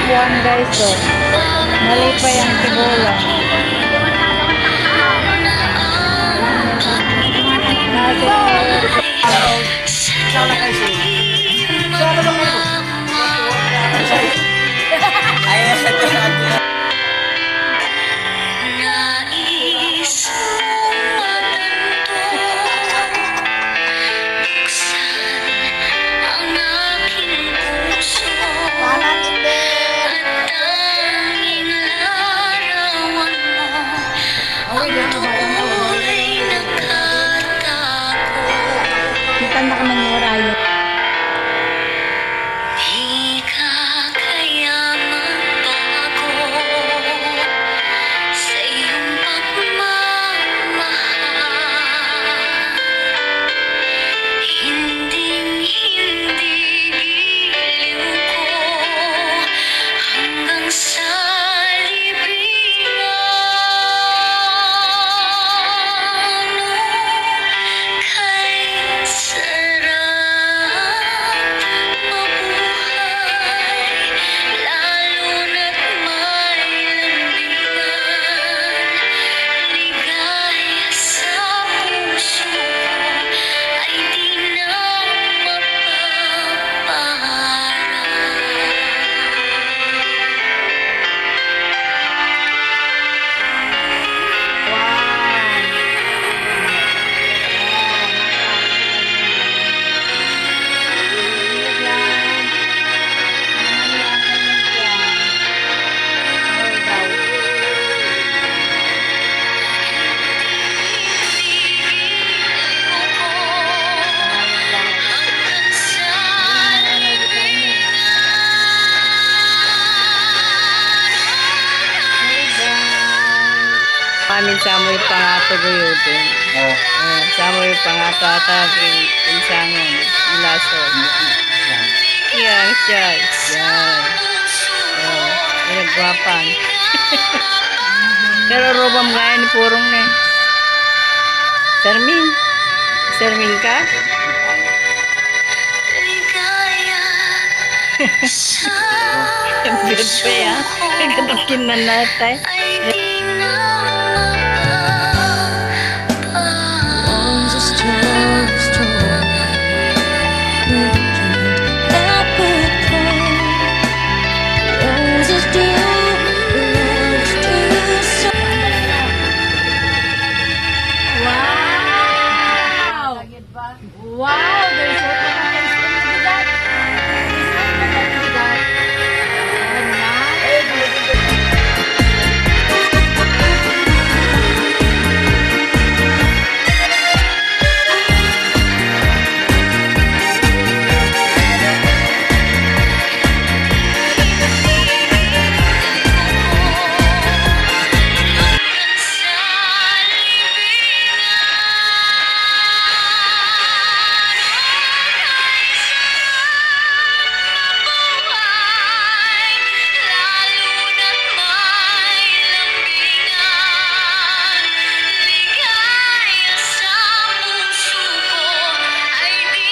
upuan guys, oh. Nalipay ang tibola. Kita na ka ng orayo. Di ka kaya magbago sa iyong pagmamahal. Hinding-hindi giliw ko hanggang sa libingan. Kay sarap mabuhay, lalo na't may lambingan. Ligaya sa puso ko ay di na hanggang sa Amin sa mo yung pangato gayudin. Sa mo yung pangato ata pinsangon. Ilason. Yan, yan. Yan. Pinagwapan. Pero robam nga yan, purong na. Sermin. Sermin ka? ligaya sa Ang good pa yan. Nagkatakin na natin. ay di na Wow! Wow! There's so much to that.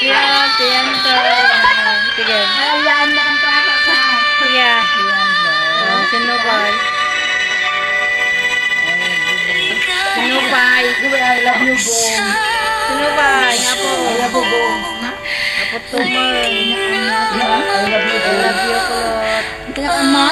Yeah, tiyanto. Sige. Ayan na ang papa ka. Sige. Sinupay. Sinupay. I love you, Bong. Sinupay. Nga po. I love you, Bong. Apo tumor. I love you, I love you, kulot. Kaya ka, Ma?